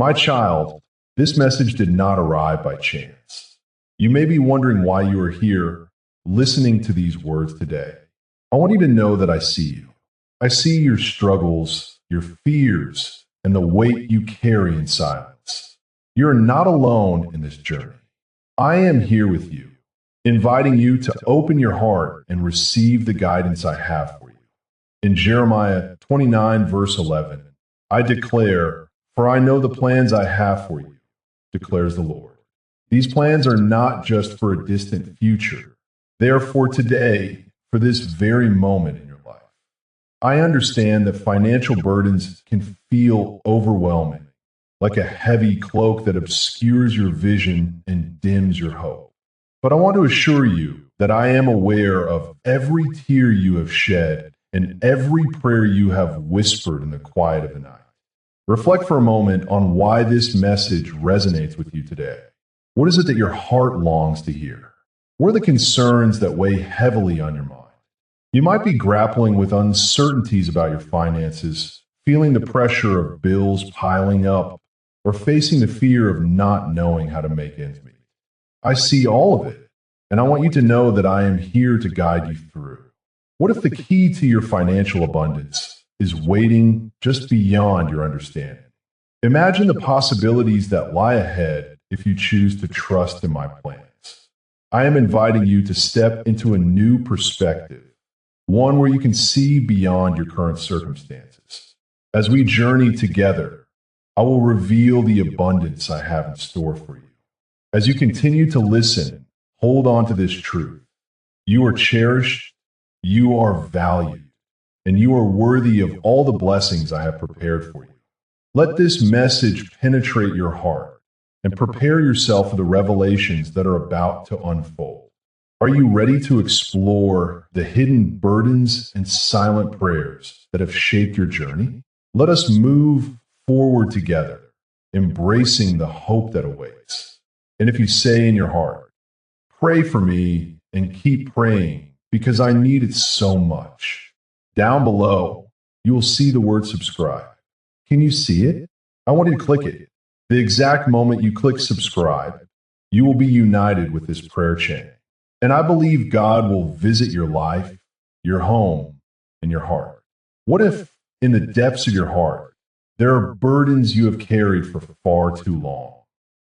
My child, this message did not arrive by chance. You may be wondering why you are here listening to these words today. I want you to know that I see you. I see your struggles, your fears, and the weight you carry in silence. You are not alone in this journey. I am here with you, inviting you to open your heart and receive the guidance I have for you. In Jeremiah 29, verse 11, I declare, "For I know the plans I have for you," declares the Lord. These plans are not just for a distant future. They are for today, for this very moment in your life. I understand that financial burdens can feel overwhelming, like a heavy cloak that obscures your vision and dims your hope. But I want to assure you that I am aware of every tear you have shed and every prayer you have whispered in the quiet of the night. Reflect for a moment on why this message resonates with you today. What is it that your heart longs to hear? What are the concerns that weigh heavily on your mind? You might be grappling with uncertainties about your finances, feeling the pressure of bills piling up, or facing the fear of not knowing how to make ends meet. I see all of it, and I want you to know that I am here to guide you through. What if the key to your financial abundance is waiting just beyond your understanding? Imagine the possibilities that lie ahead if you choose to trust in my plans. I am inviting you to step into a new perspective, one where you can see beyond your current circumstances. As we journey together, I will reveal the abundance I have in store for you. As you continue to listen, hold on to this truth. You are cherished, you are valued, and you are worthy of all the blessings I have prepared for you. Let this message penetrate your heart and prepare yourself for the revelations that are about to unfold. Are you ready to explore the hidden burdens and silent prayers that have shaped your journey? Let us move forward together, embracing the hope that awaits. And if you say in your heart, "Pray for me and keep praying because I need it so much," down below, you will see the word subscribe. Can you see it? I want you to click it. The exact moment you click subscribe, you will be united with this prayer chain. And I believe God will visit your life, your home, and your heart. What if, in the depths of your heart, there are burdens you have carried for far too long?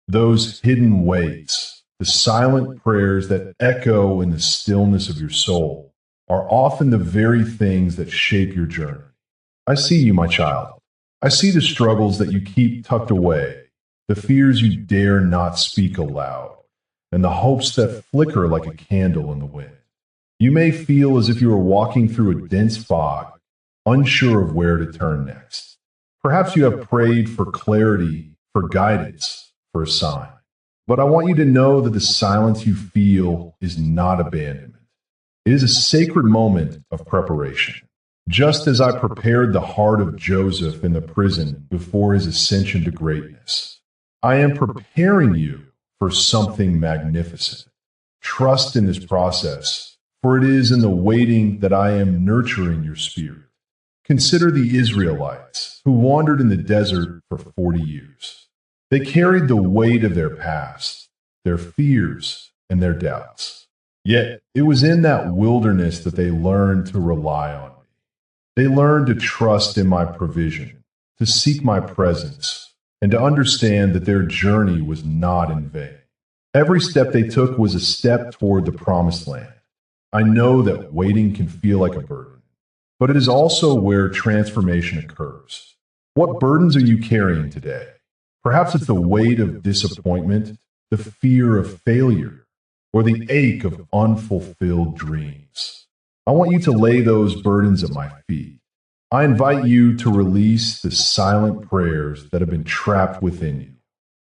Those hidden weights, the silent prayers that echo in the stillness of your soul, are often the very things that shape your journey. I see you, my child. I see the struggles that you keep tucked away, the fears you dare not speak aloud, and the hopes that flicker like a candle in the wind. You may feel as if you are walking through a dense fog, unsure of where to turn next. Perhaps you have prayed for clarity, for guidance, for a sign. But I want you to know that the silence you feel is not abandonment. It is a sacred moment of preparation. Just as I prepared the heart of Joseph in the prison before his ascension to greatness, I am preparing you for something magnificent. Trust in this process, for it is in the waiting that I am nurturing your spirit. Consider the Israelites who wandered in the desert for 40 years. They carried the weight of their past, their fears, and their doubts. Yet it was in that wilderness that they learned to rely on me. They learned to trust in my provision, to seek my presence, and to understand that their journey was not in vain. Every step they took was a step toward the promised land. I know that waiting can feel like a burden, but it is also where transformation occurs. What burdens are you carrying today? Perhaps it's the weight of disappointment, the fear of failure, or the ache of unfulfilled dreams. I want you to lay those burdens at my feet. I invite you to release the silent prayers that have been trapped within you.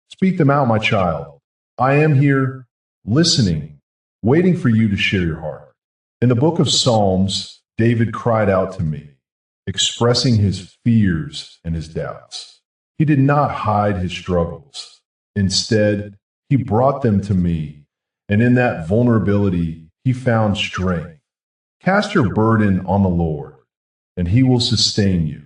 Speak them out, my child. I am here, listening, waiting for you to share your heart. In the book of Psalms, David cried out to me, expressing his fears and his doubts. He did not hide his struggles. Instead, he brought them to me, and in that vulnerability, he found strength. Cast your burden on the Lord, and he will sustain you.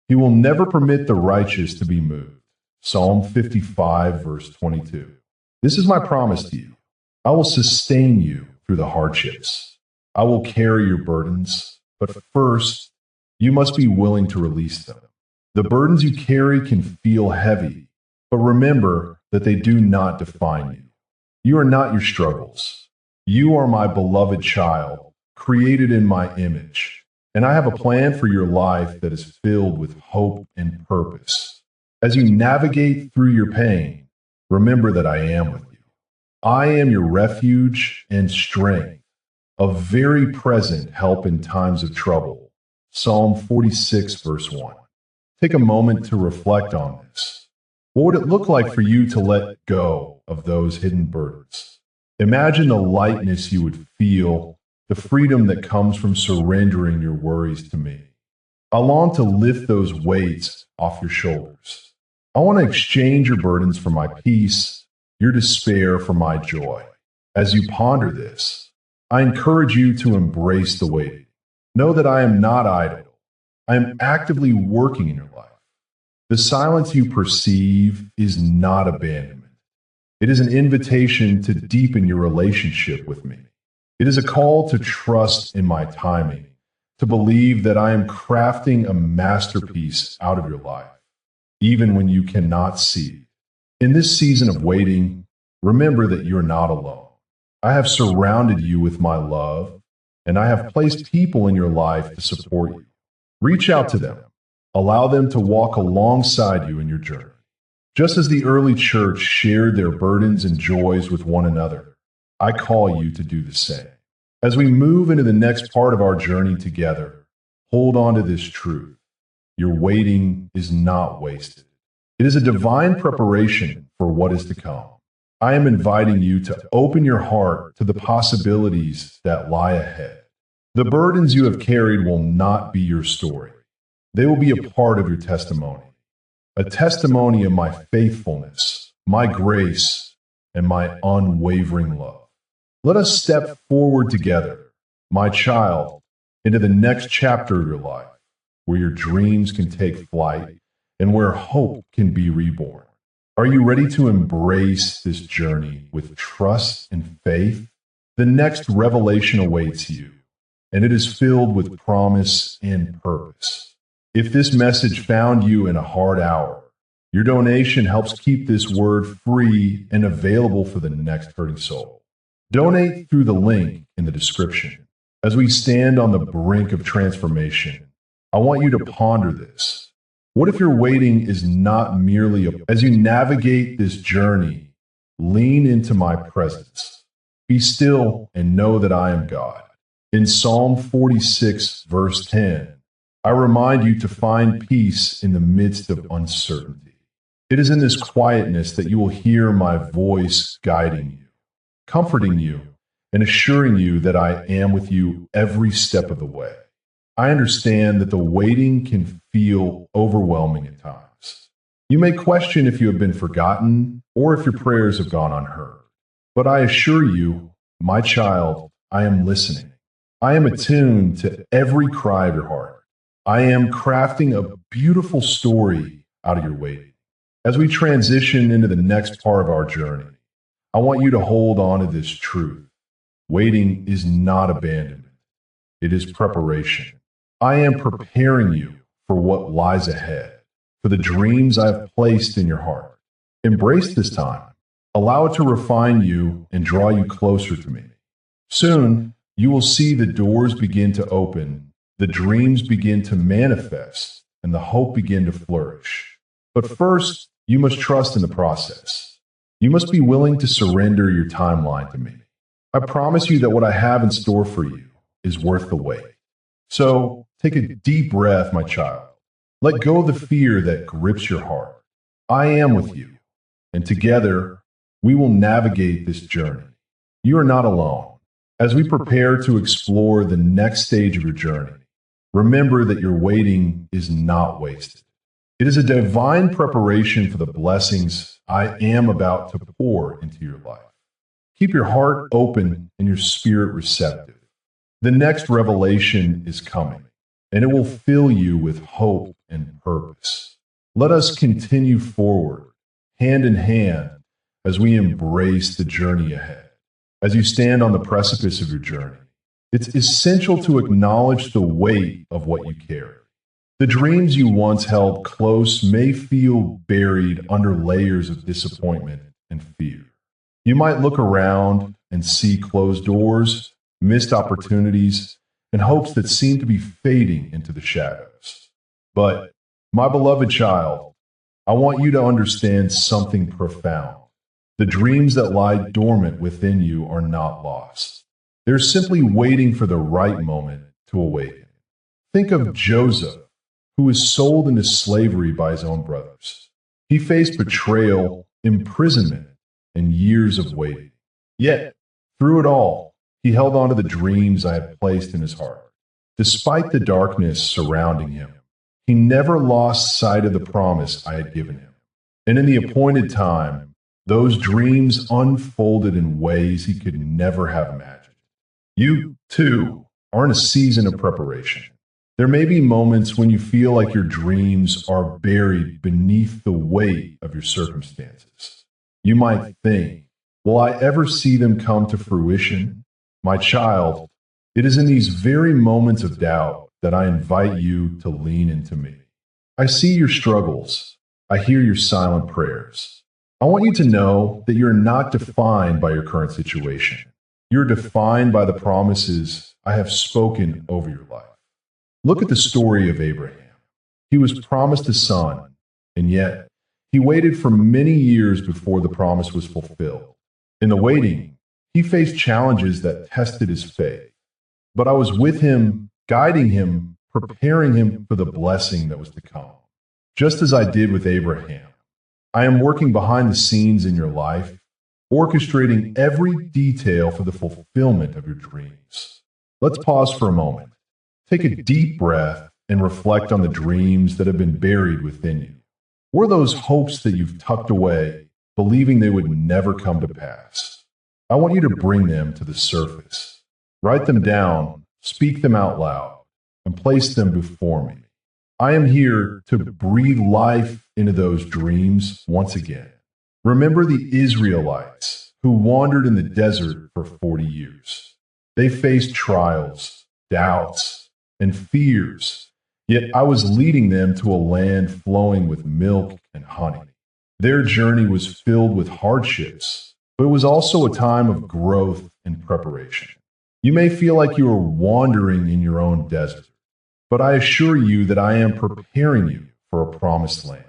He will never permit the righteous to be moved. Psalm 55, verse 22. This is my promise to you. I will sustain you through the hardships. I will carry your burdens, but first, you must be willing to release them. The burdens you carry can feel heavy, but remember that they do not define you. You are not your struggles. You are my beloved child, created in my image, and I have a plan for your life that is filled with hope and purpose. As you navigate through your pain, remember that I am with you. I am your refuge and strength, a very present help in times of trouble. Psalm 46, verse 1. Take a moment to reflect on this. What would it look like for you to let go of those hidden burdens? Imagine the lightness you would feel, the freedom that comes from surrendering your worries to me. I long to lift those weights off your shoulders. I want to exchange your burdens for my peace, your despair for my joy. As you ponder this, I encourage you to embrace the waiting. Know that I am not idle. I am actively working in your life. The silence you perceive is not abandonment. It is an invitation to deepen your relationship with me. It is a call to trust in my timing, to believe that I am crafting a masterpiece out of your life, even when you cannot see. In this season of waiting, remember that you're not alone. I have surrounded you with my love, and I have placed people in your life to support you. Reach out to them. Allow them to walk alongside you in your journey. Just as the early church shared their burdens and joys with one another, I call you to do the same. As we move into the next part of our journey together, hold on to this truth. Your waiting is not wasted. It is a divine preparation for what is to come. I am inviting you to open your heart to the possibilities that lie ahead. The burdens you have carried will not be your story. They will be a part of your testimony, a testimony of my faithfulness, my grace, and my unwavering love. Let us step forward together, my child, into the next chapter of your life, where your dreams can take flight and where hope can be reborn. Are you ready to embrace this journey with trust and faith? The next revelation awaits you, and it is filled with promise and purpose. If this message found you in a hard hour, your donation helps keep this word free and available for the next hurting soul. Donate through the link in the description. As we stand on the brink of transformation, I want you to ponder this. What if your waiting is not merely as you navigate this journey, lean into my presence. Be still and know that I am God. In Psalm 46, verse 10, I remind you to find peace in the midst of uncertainty. It is in this quietness that you will hear my voice guiding you, comforting you, and assuring you that I am with you every step of the way. I understand that the waiting can feel overwhelming at times. You may question if you have been forgotten or if your prayers have gone unheard. But I assure you, my child, I am listening. I am attuned to every cry of your heart. I am crafting a beautiful story out of your waiting. As we transition into the next part of our journey, I want you to hold on to this truth. Waiting is not abandonment. It is preparation. I am preparing you for what lies ahead, for the dreams I have placed in your heart. Embrace this time. Allow it to refine you and draw you closer to me. Soon, you will see the doors begin to open, the dreams begin to manifest, and the hope begin to flourish. But first, you must trust in the process. You must be willing to surrender your timeline to me. I promise you that what I have in store for you is worth the wait. So, take a deep breath, my child. Let go of the fear that grips your heart. I am with you, and together, we will navigate this journey. You are not alone. As we prepare to explore the next stage of your journey, remember that your waiting is not wasted. It is a divine preparation for the blessings I am about to pour into your life. Keep your heart open and your spirit receptive. The next revelation is coming, and it will fill you with hope and purpose. Let us continue forward, hand in hand, as we embrace the journey ahead. As you stand on the precipice of your journey, it's essential to acknowledge the weight of what you carry. The dreams you once held close may feel buried under layers of disappointment and fear. You might look around and see closed doors, missed opportunities, and hopes that seem to be fading into the shadows. But, my beloved child, I want you to understand something profound. The dreams that lie dormant within you are not lost. They're simply waiting for the right moment to awaken. Think of Joseph, who was sold into slavery by his own brothers. He faced betrayal, imprisonment, and years of waiting. Yet, through it all, he held on to the dreams I had placed in his heart. Despite the darkness surrounding him, he never lost sight of the promise I had given him. And in the appointed time, those dreams unfolded in ways he could never have imagined. You, too, are in a season of preparation. There may be moments when you feel like your dreams are buried beneath the weight of your circumstances. You might think, will I ever see them come to fruition? My child, it is in these very moments of doubt that I invite you to lean into me. I see your struggles. I hear your silent prayers. I want you to know that you're not defined by your current situation. You're defined by the promises I have spoken over your life. Look at the story of Abraham. He was promised a son, and yet he waited for many years before the promise was fulfilled. In the waiting, he faced challenges that tested his faith. But I was with him, guiding him, preparing him for the blessing that was to come. Just as I did with Abraham, I am working behind the scenes in your life, orchestrating every detail for the fulfillment of your dreams. Let's pause for a moment. Take a deep breath and reflect on the dreams that have been buried within you. What are those hopes that you've tucked away, believing they would never come to pass? I want you to bring them to the surface. Write them down, speak them out loud, and place them before me. I am here to breathe life into those dreams once again. Remember the Israelites who wandered in the desert for 40 years. They faced trials, doubts, and fears, yet I was leading them to a land flowing with milk and honey. Their journey was filled with hardships, but it was also a time of growth and preparation. You may feel like you are wandering in your own desert, but I assure you that I am preparing you for a promised land.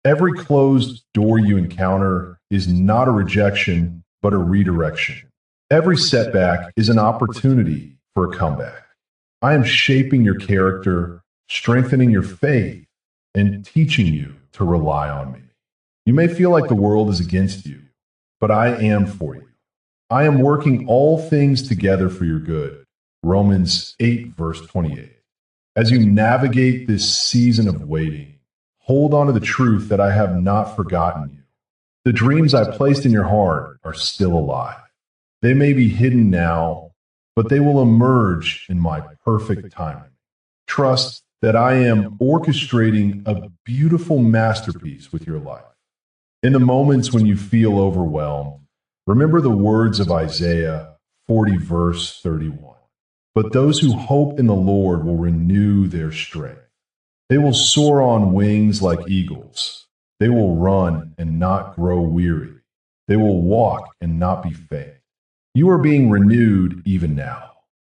Every closed door you encounter is not a rejection, but a redirection. Every setback is an opportunity for a comeback. I am shaping your character, strengthening your faith, and teaching you to rely on me. You may feel like the world is against you, but I am for you. I am working all things together for your good. Romans 8, verse 28. As you navigate this season of waiting, hold on to the truth that I have not forgotten you. The dreams I placed in your heart are still alive. They may be hidden now, but they will emerge in my perfect timing. Trust that I am orchestrating a beautiful masterpiece with your life. In the moments when you feel overwhelmed, remember the words of Isaiah 40, verse 31. But those who hope in the Lord will renew their strength. They will soar on wings like eagles. They will run and not grow weary. They will walk and not be faint. You are being renewed even now.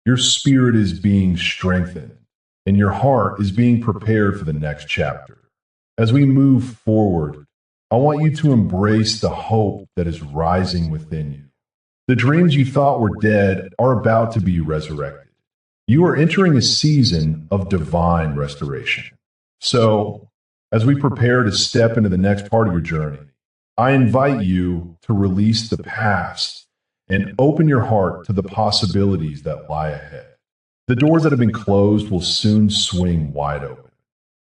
Your spirit is being strengthened, and your heart is being prepared for the next chapter. As we move forward, I want you to embrace the hope that is rising within you. The dreams you thought were dead are about to be resurrected. You are entering a season of divine restoration. So, as we prepare to step into the next part of your journey, I invite you to release the past and open your heart to the possibilities that lie ahead. The doors that have been closed will soon swing wide open.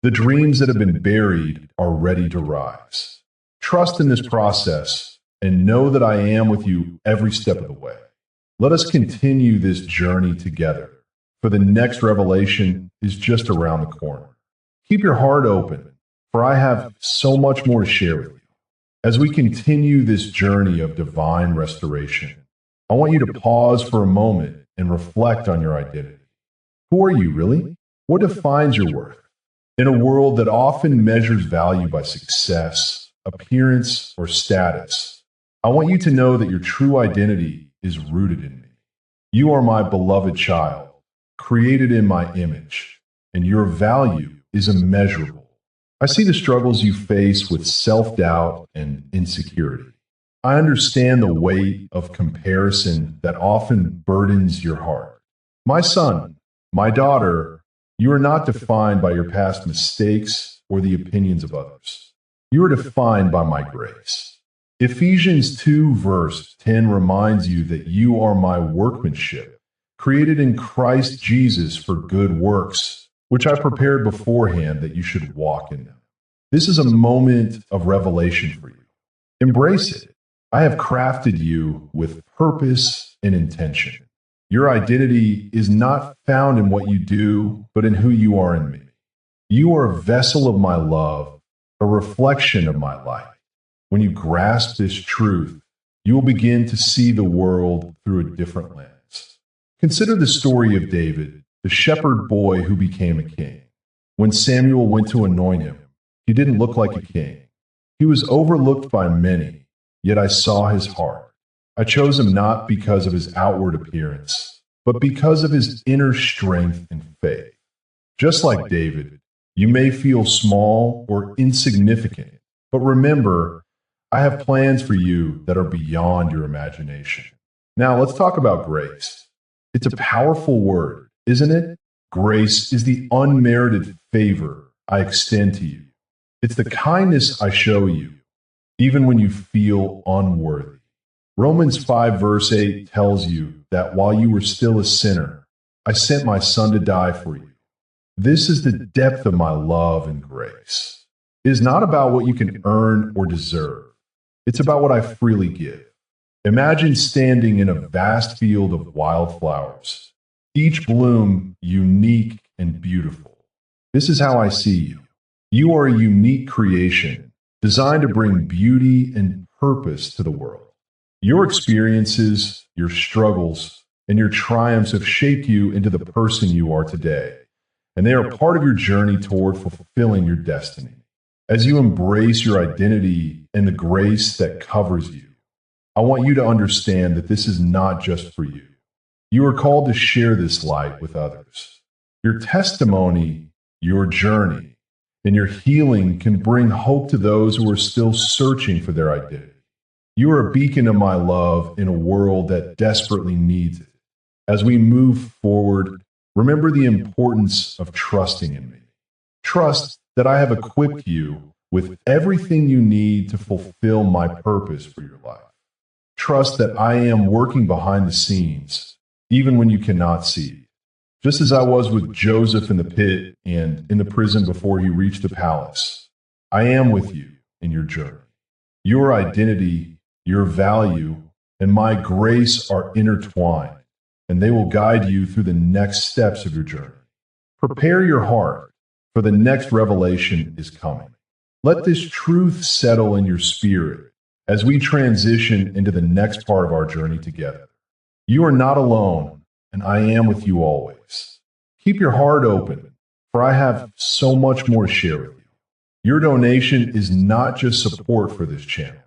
The dreams that have been buried are ready to rise. Trust in this process and know that I am with you every step of the way. Let us continue this journey together, for the next revelation is just around the corner. Keep your heart open, for I have so much more to share with you. As we continue this journey of divine restoration, I want you to pause for a moment and reflect on your identity. Who are you really? What defines your worth? In a world that often measures value by success, appearance, or status, I want you to know that your true identity is rooted in me. You are my beloved child, created in my image, and your value is immeasurable. I see the struggles you face with self-doubt and insecurity. I understand the weight of comparison that often burdens your heart. My son, my daughter, you are not defined by your past mistakes or the opinions of others. You are defined by my grace. Ephesians 2 verse 10 reminds you that you are my workmanship, created in Christ Jesus for good works, which I prepared beforehand that you should walk in them. This is a moment of revelation for you. Embrace it. I have crafted you with purpose and intention. Your identity is not found in what you do, but in who you are in me. You are a vessel of my love, a reflection of my light. When you grasp this truth, you will begin to see the world through a different lens. Consider the story of David, the shepherd boy who became a king. When Samuel went to anoint him, he didn't look like a king. He was overlooked by many, yet I saw his heart. I chose him not because of his outward appearance, but because of his inner strength and faith. Just like David, you may feel small or insignificant, but remember, I have plans for you that are beyond your imagination. Now, let's talk about grace. It's a powerful word, isn't it? Grace is the unmerited favor I extend to you. It's the kindness I show you, even when you feel unworthy. Romans 5 verse 8 tells you that while you were still a sinner, I sent my son to die for you. This is the depth of my love and grace. It is not about what you can earn or deserve. It's about what I freely give. Imagine standing in a vast field of wildflowers, each bloom unique and beautiful. This is how I see you. You are a unique creation designed to bring beauty and purpose to the world. Your experiences, your struggles, and your triumphs have shaped you into the person you are today, and they are part of your journey toward fulfilling your destiny. As you embrace your identity and the grace that covers you, I want you to understand that this is not just for you. You are called to share this light with others. Your testimony, your journey, and your healing can bring hope to those who are still searching for their identity. You are a beacon of my love in a world that desperately needs it. As we move forward, remember the importance of trusting in me. Trust that I have equipped you with everything you need to fulfill my purpose for your life. Trust that I am working behind the scenes, even when you cannot see. Just as I was with Joseph in the pit and in the prison before he reached the palace, I am with you in your journey. Your identity, your value, and my grace are intertwined, and they will guide you through the next steps of your journey. Prepare your heart, for the next revelation is coming. Let this truth settle in your spirit as we transition into the next part of our journey together. You are not alone, and I am with you always. Keep your heart open, for I have so much more to share with you. Your donation is not just support for this channel.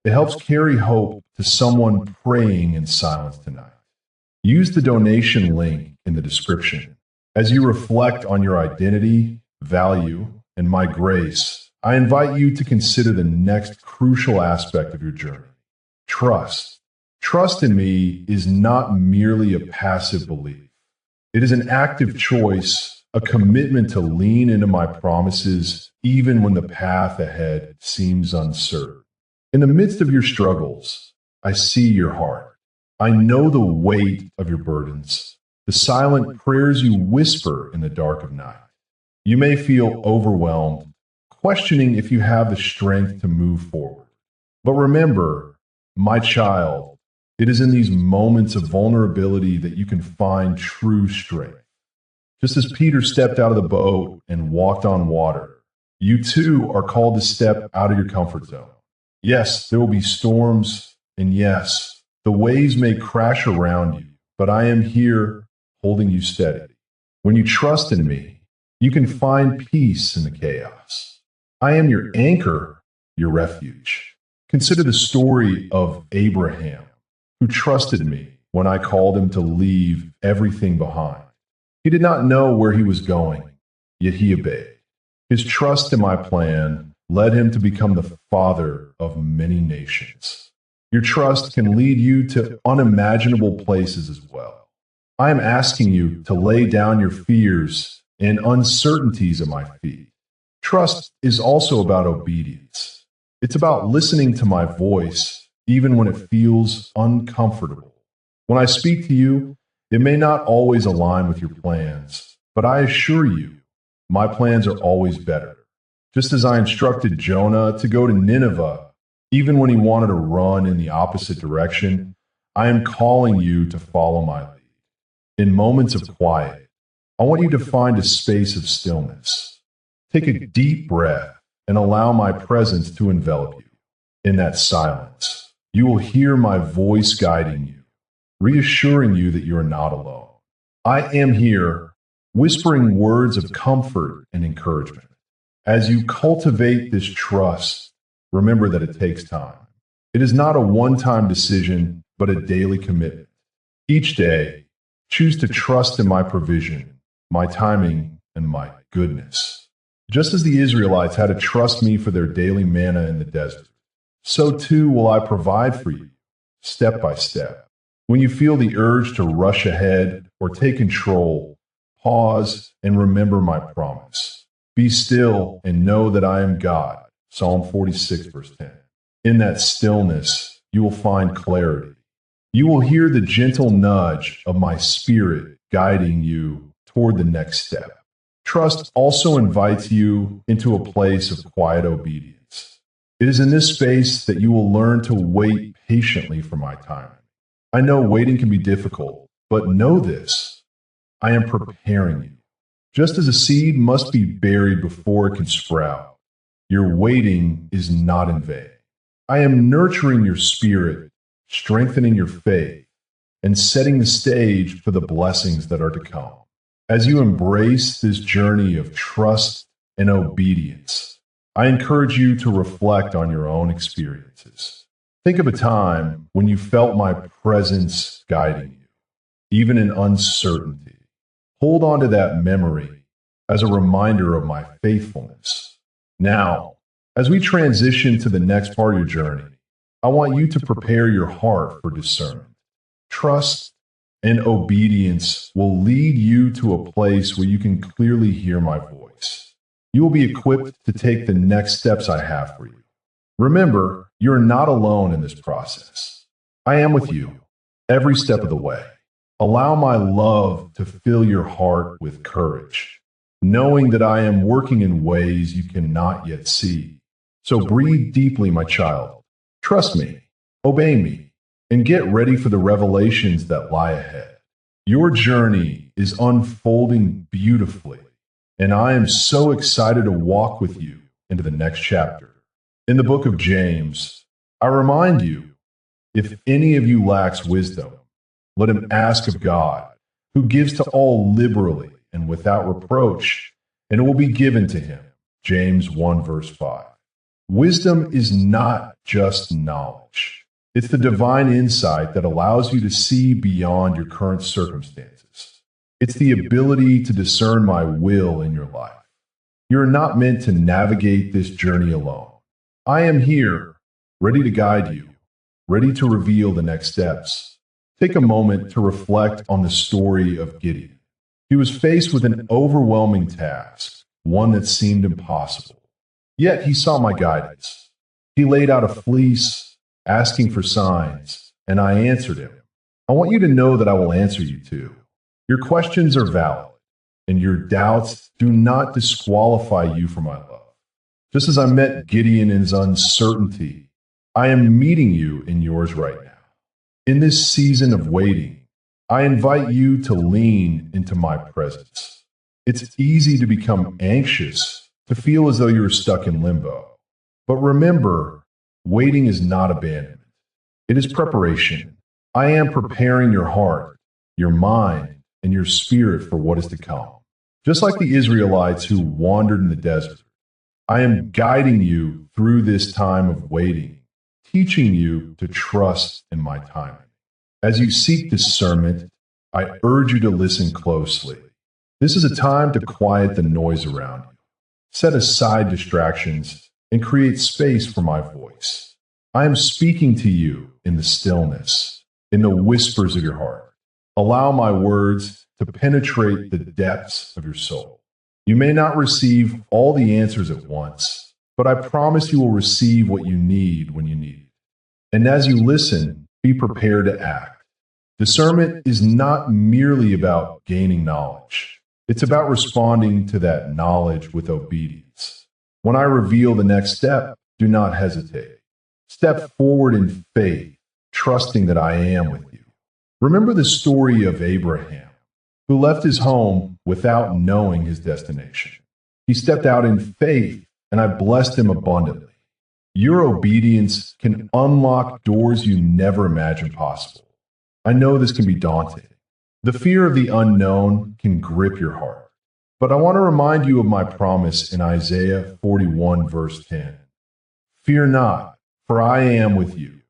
It helps carry hope to someone praying in silence tonight. Use the donation link in the description. As you reflect on your identity, value, and my grace, I invite you to consider the next crucial aspect of your journey. Trust. Trust in me is not merely a passive belief. It is an active choice, a commitment to lean into my promises even when the path ahead seems uncertain. In the midst of your struggles, I see your heart. I know the weight of your burdens, the silent prayers you whisper in the dark of night. You may feel overwhelmed, questioning if you have the strength to move forward. But remember, my child, it is in these moments of vulnerability that you can find true strength. Just as Peter stepped out of the boat and walked on water, you too are called to step out of your comfort zone. Yes, there will be storms, and yes, the waves may crash around you, but I am here holding you steady. When you trust in me, you can find peace in the chaos. I am your anchor, your refuge. Consider the story of Abraham, who trusted me when I called him to leave everything behind. He did not know where he was going, yet he obeyed. His trust in my plan led him to become the father of many nations. Your trust can lead you to unimaginable places as well. I am asking you to lay down your fears and uncertainties at my feet. Trust is also about obedience. It's about listening to my voice, even when it feels uncomfortable. When I speak to you, it may not always align with your plans, but I assure you, my plans are always better. Just as I instructed Jonah to go to Nineveh, even when he wanted to run in the opposite direction, I am calling you to follow my lead. In moments of quiet, I want you to find a space of stillness. Take a deep breath and allow my presence to envelop you. In that silence, you will hear my voice guiding you, reassuring you that you are not alone. I am here, whispering words of comfort and encouragement. As you cultivate this trust, remember that it takes time. It is not a one-time decision, but a daily commitment. Each day, choose to trust in my provision, my timing, and my goodness. Just as the Israelites had to trust me for their daily manna in the desert, so too will I provide for you, step by step. When you feel the urge to rush ahead or take control, pause and remember my promise. Be still and know that I am God. Psalm 46, verse 10. In that stillness, you will find clarity. You will hear the gentle nudge of my spirit guiding you toward the next step. Trust also invites you into a place of quiet obedience. It is in this space that you will learn to wait patiently for my timing. I know waiting can be difficult, but know this: I am preparing you. Just as a seed must be buried before it can sprout, your waiting is not in vain. I am nurturing your spirit, strengthening your faith, and setting the stage for the blessings that are to come. As you embrace this journey of trust and obedience, I encourage you to reflect on your own experiences. Think of a time when you felt my presence guiding you, even in uncertainty. Hold on to that memory as a reminder of my faithfulness. Now, as we transition to the next part of your journey, I want you to prepare your heart for discernment. Trust and obedience will lead you to a place where you can clearly hear my voice. You will be equipped to take the next steps I have for you. Remember, you're not alone in this process. I am with you every step of the way. Allow my love to fill your heart with courage, knowing that I am working in ways you cannot yet see. So breathe deeply, my child. Trust me, obey me, and get ready for the revelations that lie ahead. Your journey is unfolding beautifully, and I am so excited to walk with you into the next chapter. In the book of James, I remind you, if any of you lacks wisdom, let him ask of God, who gives to all liberally and without reproach, and it will be given to him. James 1, verse 5. Wisdom is not just knowledge. It's the divine insight that allows you to see beyond your current circumstances. It's the ability to discern my will in your life. You're not meant to navigate this journey alone. I am here, ready to guide you, ready to reveal the next steps. Take a moment to reflect on the story of Gideon. He was faced with an overwhelming task, one that seemed impossible. Yet he saw my guidance. He laid out a fleece, asking for signs, and I answered him. I want you to know that I will answer you too. Your questions are valid, and your doubts do not disqualify you from my love. Just as I met Gideon in his uncertainty, I am meeting you in yours right now. In this season of waiting, I invite you to lean into my presence. It's easy to become anxious, to feel as though you're stuck in limbo. But remember, waiting is not abandonment. It is preparation. I am preparing your heart, your mind, and your spirit for what is to come. Just like the Israelites who wandered in the desert, I am guiding you through this time of waiting, teaching you to trust in my timing. As you seek discernment, I urge you to listen closely. This is a time to quiet the noise around you. Set aside distractions and create space for my voice. I am speaking to you in the stillness, in the whispers of your heart. Allow my words to penetrate the depths of your soul. You may not receive all the answers at once, but I promise you will receive what you need when you need it. And as you listen, be prepared to act. Discernment is not merely about gaining knowledge. It's about responding to that knowledge with obedience. When I reveal the next step, do not hesitate. Step forward in faith, trusting that I am with you. Remember the story of Abraham, who left his home without knowing his destination. He stepped out in faith, and I blessed him abundantly. Your obedience can unlock doors you never imagined possible. I know this can be daunting. The fear of the unknown can grip your heart. But I want to remind you of my promise in Isaiah 41, verse 10. Fear not, for I am with you.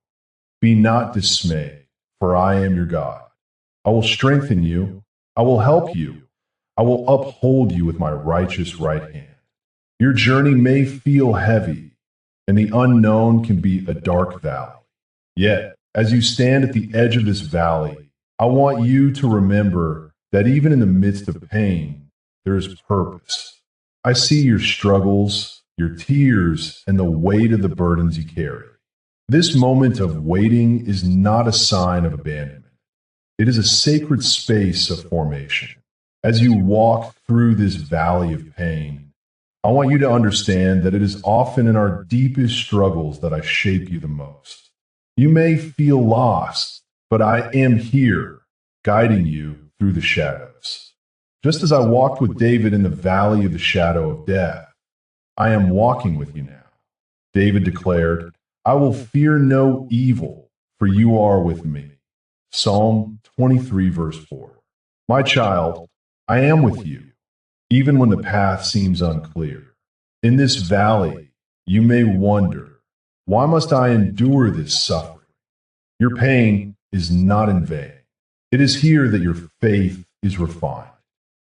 Be not dismayed, for I am your God. I will strengthen you. I will help you. I will uphold you with my righteous right hand. Your journey may feel heavy, and the unknown can be a dark valley. Yet, as you stand at the edge of this valley, I want you to remember that even in the midst of pain, there is purpose. I see your struggles, your tears, and the weight of the burdens you carry. This moment of waiting is not a sign of abandonment. It is a sacred space of formation. As you walk through this valley of pain, I want you to understand that it is often in our deepest struggles that I shape you the most. You may feel lost, but I am here, guiding you through the shadows. Just as I walked with David in the valley of the shadow of death, I am walking with you now. David declared, I will fear no evil, for you are with me. Psalm 23, verse 4. My child, I am with you, even when the path seems unclear. In this valley, you may wonder, why must I endure this suffering? Your pain is not in vain. It is here that your faith is refined.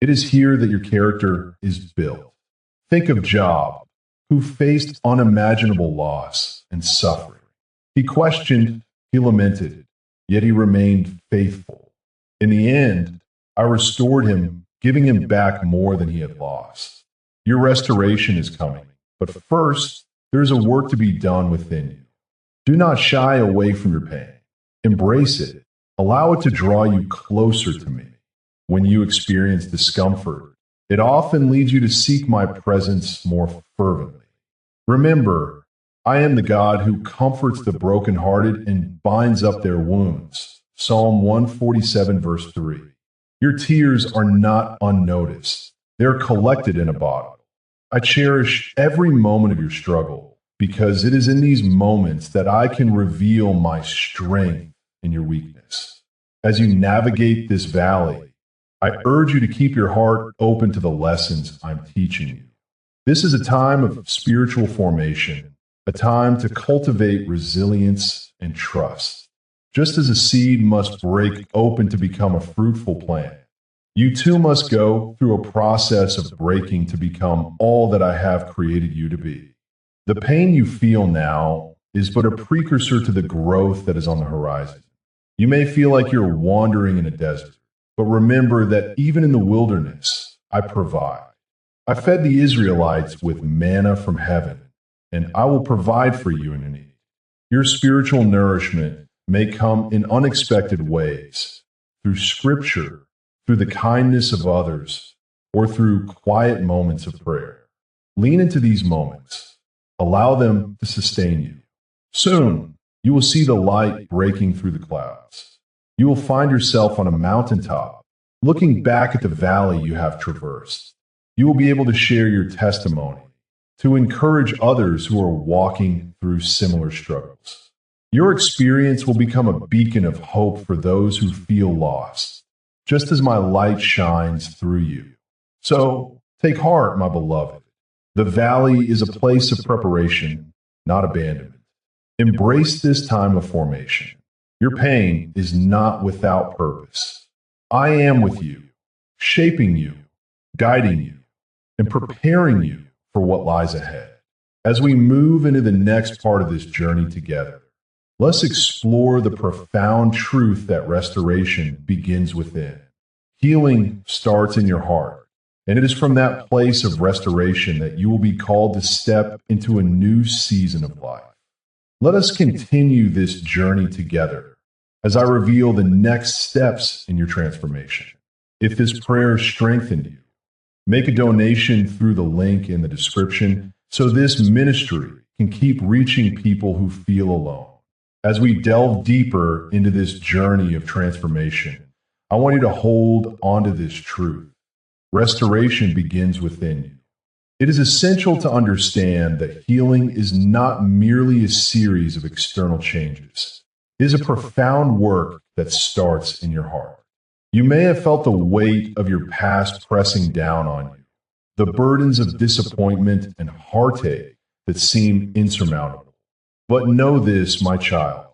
It is here that your character is built. Think of Job, who faced unimaginable loss and suffering. He questioned, he lamented, yet he remained faithful. In the end, I restored him, giving him back more than he had lost. Your restoration is coming, but first, there is a work to be done within you. Do not shy away from your pain. Embrace it. Allow it to draw you closer to me. When you experience discomfort, it often leads you to seek my presence more fervently. Remember, I am the God who comforts the brokenhearted and binds up their wounds. Psalm 147, verse 3. Your tears are not unnoticed. They are collected in a bottle. I cherish every moment of your struggle because it is in these moments that I can reveal my strength in your weakness. As you navigate this valley, I urge you to keep your heart open to the lessons I'm teaching you. This is a time of spiritual formation, a time to cultivate resilience and trust. Just as a seed must break open to become a fruitful plant, you too must go through a process of breaking to become all that I have created you to be. The pain you feel now is but a precursor to the growth that is on the horizon. You may feel like you're wandering in a desert, but remember that even in the wilderness, I provide. I fed the Israelites with manna from heaven, and I will provide for you in your need. Your spiritual nourishment may come in unexpected ways, through scripture, through the kindness of others, or through quiet moments of prayer. Lean into these moments. Allow them to sustain you. Soon, you will see the light breaking through the clouds. You will find yourself on a mountaintop, looking back at the valley you have traversed. You will be able to share your testimony, to encourage others who are walking through similar struggles. Your experience will become a beacon of hope for those who feel lost, just as my light shines through you. So, take heart, my beloved. The valley is a place of preparation, not abandonment. Embrace this time of formation. Your pain is not without purpose. I am with you, shaping you, guiding you, and preparing you for what lies ahead. As we move into the next part of this journey together, let's explore the profound truth that restoration begins within. Healing starts in your heart, and it is from that place of restoration that you will be called to step into a new season of life. Let us continue this journey together as I reveal the next steps in your transformation. If this prayer strengthened you, make a donation through the link in the description so this ministry can keep reaching people who feel alone. As we delve deeper into this journey of transformation, I want you to hold onto this truth. Restoration begins within you. It is essential to understand that healing is not merely a series of external changes. It is a profound work that starts in your heart. You may have felt the weight of your past pressing down on you, the burdens of disappointment and heartache that seem insurmountable. But know this, my child,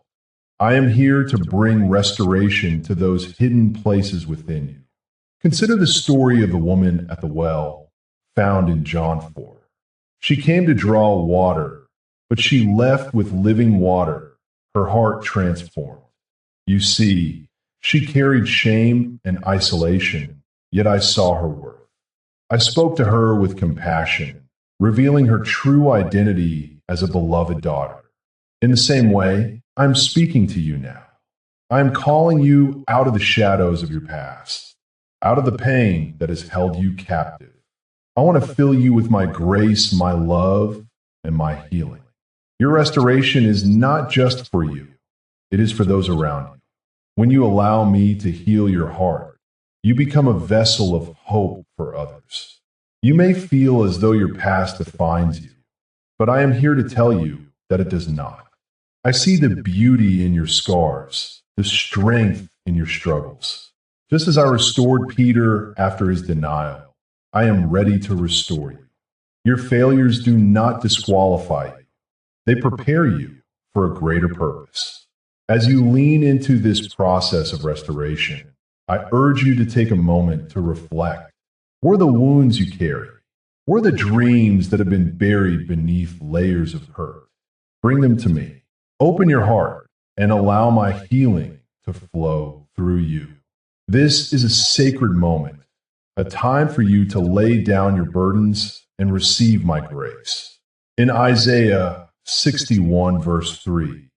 I am here to bring restoration to those hidden places within you. Consider the story of the woman at the well, found in John 4. She came to draw water, but she left with living water, her heart transformed. You see, she carried shame and isolation, yet I saw her worth. I spoke to her with compassion, revealing her true identity as a beloved daughter. In the same way, I'm speaking to you now. I am calling you out of the shadows of your past, out of the pain that has held you captive. I want to fill you with my grace, my love, and my healing. Your restoration is not just for you, it is for those around you. When you allow me to heal your heart, you become a vessel of hope for others. You may feel as though your past defines you, but I am here to tell you that it does not. I see the beauty in your scars, the strength in your struggles. Just as I restored Peter after his denial, I am ready to restore you. Your failures do not disqualify you. They prepare you for a greater purpose. As you lean into this process of restoration, I urge you to take a moment to reflect. Where are the wounds you carry? Where are the dreams that have been buried beneath layers of hurt? Bring them to me. Open your heart and allow my healing to flow through you. This is a sacred moment, a time for you to lay down your burdens and receive my grace. In Isaiah 61, verse 3,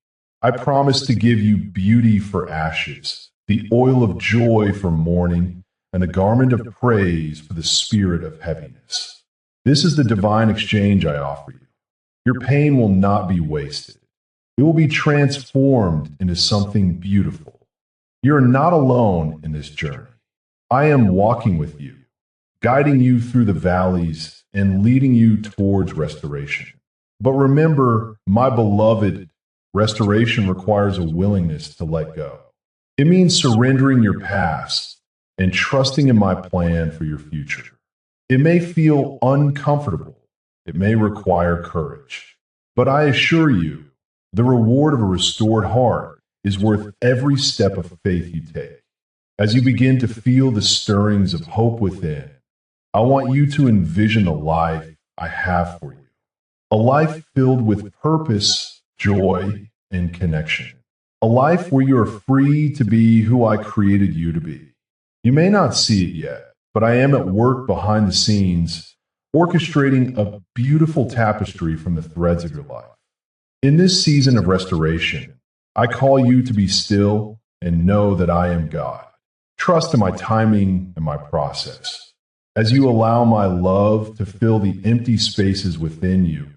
I promise to give you beauty for ashes, the oil of joy for mourning, and a garment of praise for the spirit of heaviness. This is the divine exchange I offer you. Your pain will not be wasted. It will be transformed into something beautiful. You are not alone in this journey. I am walking with you, guiding you through the valleys and leading you towards restoration. But remember, my beloved, restoration requires a willingness to let go. It means surrendering your past and trusting in my plan for your future. It may feel uncomfortable. It may require courage. But I assure you, the reward of a restored heart is worth every step of faith you take. As you begin to feel the stirrings of hope within, I want you to envision the life I have for you. A life filled with purpose, joy, and connection. A life where you are free to be who I created you to be. You may not see it yet, but I am at work behind the scenes, orchestrating a beautiful tapestry from the threads of your life. In this season of restoration, I call you to be still and know that I am God. Trust in my timing and my process. As you allow my love to fill the empty spaces within you,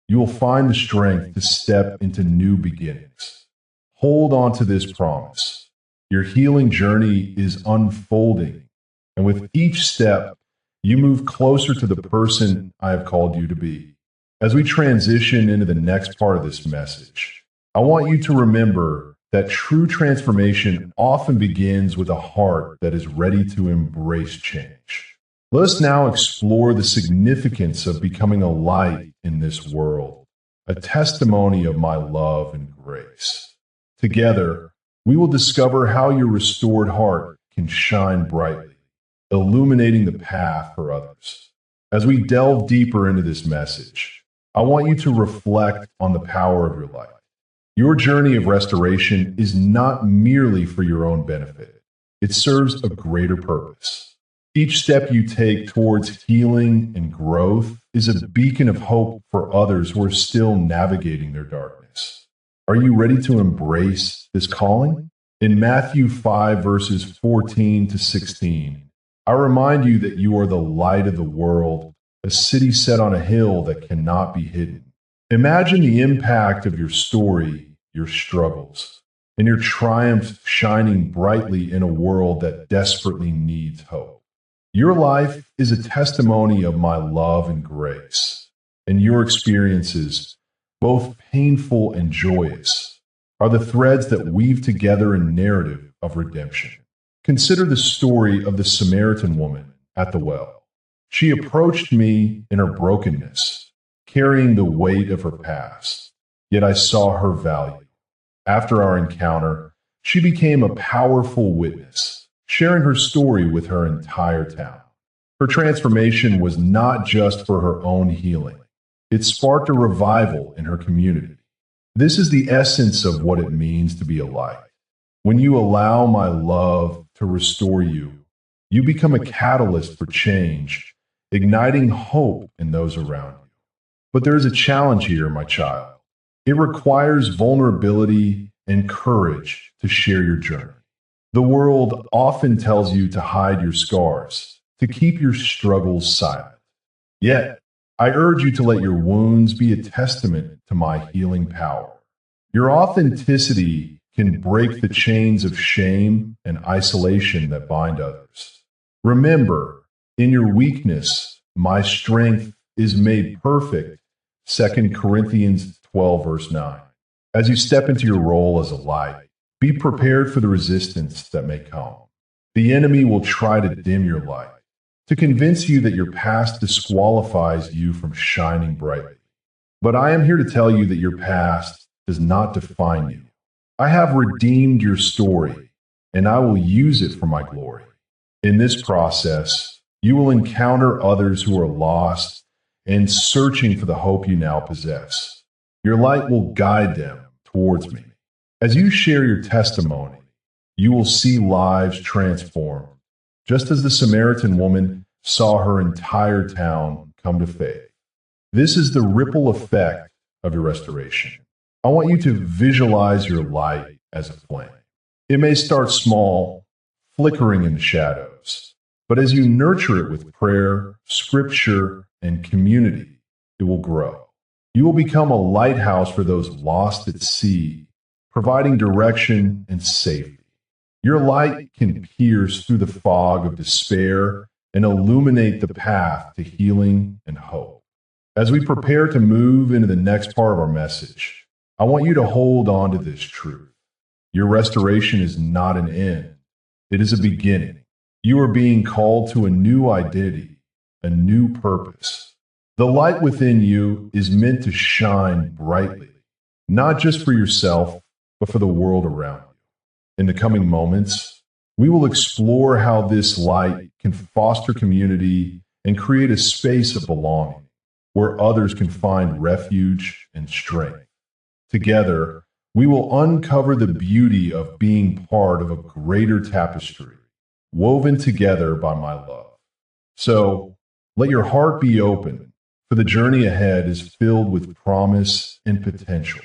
you will find the strength to step into new beginnings. Hold on to this promise. Your healing journey is unfolding, and with each step, you move closer to the person I have called you to be. As we transition into the next part of this message, I want you to remember that true transformation often begins with a heart that is ready to embrace change. Let us now explore the significance of becoming a light in this world, a testimony of my love and grace. Together, we will discover how your restored heart can shine brightly, illuminating the path for others. As we delve deeper into this message, I want you to reflect on the power of your life. Your journey of restoration is not merely for your own benefit. It serves a greater purpose. Each step you take towards healing and growth is a beacon of hope for others who are still navigating their darkness. Are you ready to embrace this calling? In Matthew 5, verses 14 to 16, I remind you that you are the light of the world, a city set on a hill that cannot be hidden. Imagine the impact of your story, your struggles, and your triumphs shining brightly in a world that desperately needs hope. Your life is a testimony of my love and grace, and your experiences, both painful and joyous, are the threads that weave together a narrative of redemption. Consider the story of the Samaritan woman at the well. She approached me in her brokenness, carrying the weight of her past, yet I saw her value. After our encounter, she became a powerful witness, sharing her story with her entire town. Her transformation was not just for her own healing. It sparked a revival in her community. This is the essence of what it means to be a light. When you allow my love to restore you, you become a catalyst for change, igniting hope in those around you. But there is a challenge here, my child. It requires vulnerability and courage to share your journey. The world often tells you to hide your scars, to keep your struggles silent. Yet, I urge you to let your wounds be a testament to my healing power. Your authenticity can break the chains of shame and isolation that bind others. Remember, in your weakness, my strength is made perfect. 2 Corinthians 12, verse 9. As you step into your role as a light, be prepared for the resistance that may come. The enemy will try to dim your light, to convince you that your past disqualifies you from shining brightly. But I am here to tell you that your past does not define you. I have redeemed your story, and I will use it for my glory. In this process, you will encounter others who are lost and searching for the hope you now possess. Your light will guide them towards me. As you share your testimony, you will see lives transformed, just as the Samaritan woman saw her entire town come to faith. This is the ripple effect of your restoration. I want you to visualize your light as a flame. It may start small, flickering in the shadows, but as you nurture it with prayer, scripture, and community, it will grow. You will become a lighthouse for those lost at sea, providing direction and safety. Your light can pierce through the fog of despair and illuminate the path to healing and hope. As we prepare to move into the next part of our message, I want you to hold on to this truth. Your restoration is not an end. It is a beginning. You are being called to a new identity, a new purpose. The light within you is meant to shine brightly, not just for yourself, but for the world around you. In the coming moments, we will explore how this light can foster community and create a space of belonging, where others can find refuge and strength. Together, we will uncover the beauty of being part of a greater tapestry, woven together by my love. So, let your heart be open, for the journey ahead is filled with promise and potential.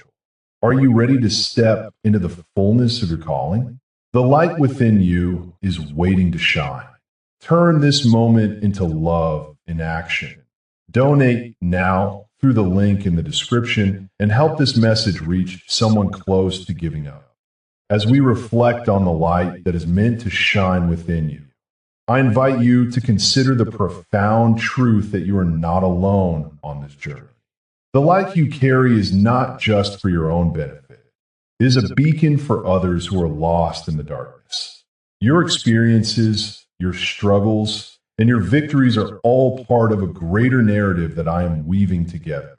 Are you ready to step into the fullness of your calling? The light within you is waiting to shine. Turn this moment into love in action. Donate now through the link in the description and help this message reach someone close to giving up. As we reflect on the light that is meant to shine within you, I invite you to consider the profound truth that you are not alone on this journey. The light you carry is not just for your own benefit. It is a beacon for others who are lost in the darkness. Your experiences, your struggles, and your victories are all part of a greater narrative that I am weaving together.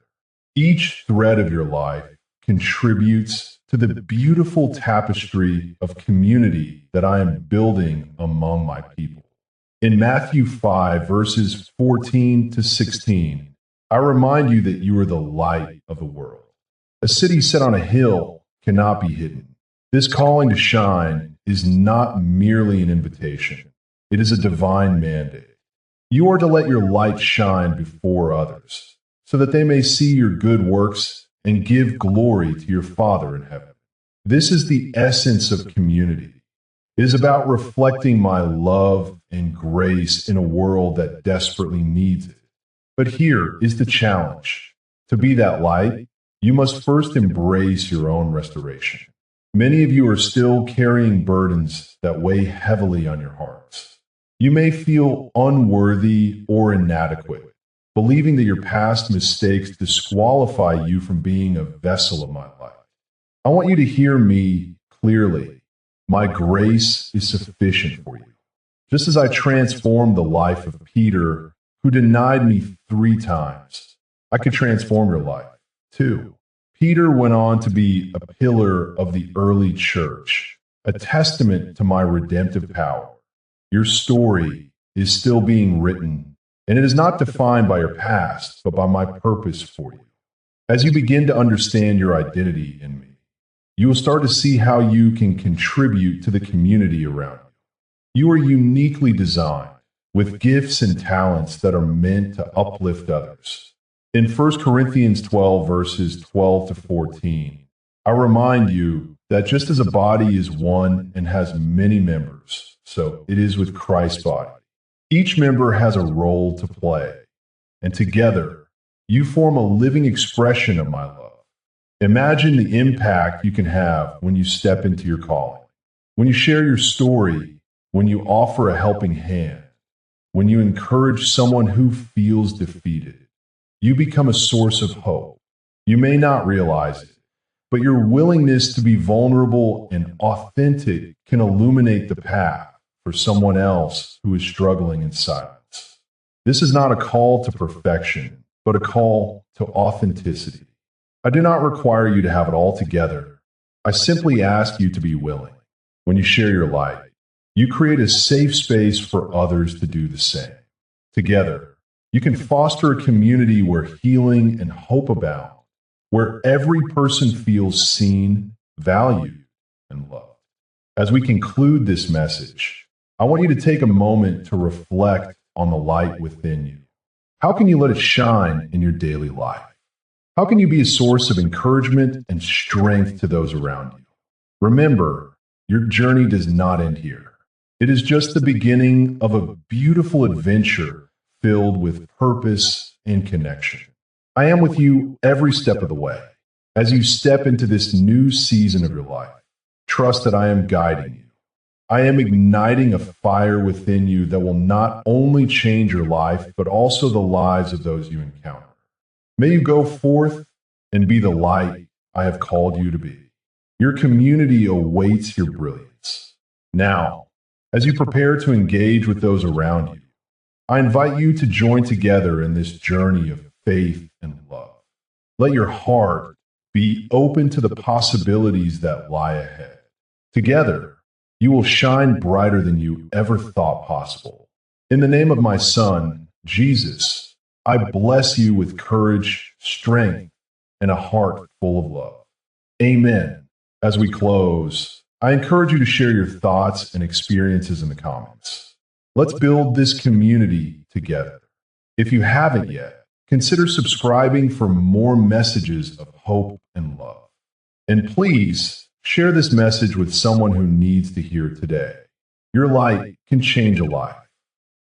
Each thread of your life contributes to the beautiful tapestry of community that I am building among my people. In Matthew 5, verses 14 to 16, I remind you that you are the light of the world. A city set on a hill cannot be hidden. This calling to shine is not merely an invitation. It is a divine mandate. You are to let your light shine before others, so that they may see your good works and give glory to your Father in heaven. This is the essence of community. It is about reflecting my love and grace in a world that desperately needs it. But here is the challenge. To be that light, you must first embrace your own restoration. Many of you are still carrying burdens that weigh heavily on your hearts. You may feel unworthy or inadequate, believing that your past mistakes disqualify you from being a vessel of my life. I want you to hear me clearly. My grace is sufficient for you. Just as I transformed the life of Peter, who denied me 3 times, I could transform your life too. Peter went on to be a pillar of the early church, a testament to my redemptive power. Your story is still being written, and it is not defined by your past, but by my purpose for you. As you begin to understand your identity in me, you will start to see how you can contribute to the community around you. You are uniquely designed with gifts and talents that are meant to uplift others. In 1 Corinthians 12, verses 12 to 14, I remind you that just as a body is one and has many members, so it is with Christ's body. Each member has a role to play, and together you form a living expression of my love. Imagine the impact you can have when you step into your calling, when you share your story, when you offer a helping hand, when you encourage someone who feels defeated. You become a source of hope. You may not realize it, but your willingness to be vulnerable and authentic can illuminate the path for someone else who is struggling in silence. This is not a call to perfection, but a call to authenticity. I do not require you to have it all together. I simply ask you to be willing. When you share your light, you create a safe space for others to do the same. Together, you can foster a community where healing and hope abound, where every person feels seen, valued, and loved. As we conclude this message, I want you to take a moment to reflect on the light within you. How can you let it shine in your daily life? How can you be a source of encouragement and strength to those around you? Remember, your journey does not end here. It is just the beginning of a beautiful adventure filled with purpose and connection. I am with you every step of the way. As you step into this new season of your life, trust that I am guiding you. I am igniting a fire within you that will not only change your life, but also the lives of those you encounter. May you go forth and be the light I have called you to be. Your community awaits your brilliance. Now, as you prepare to engage with those around you, I invite you to join together in this journey of faith and love. Let your heart be open to the possibilities that lie ahead. Together, you will shine brighter than you ever thought possible. In the name of my Son, Jesus, I bless you with courage, strength, and a heart full of love. Amen. As we close, I encourage you to share your thoughts and experiences in the comments. Let's build this community together. If you haven't yet, consider subscribing for more messages of hope and love. And please share this message with someone who needs to hear it today. Your light can change a life.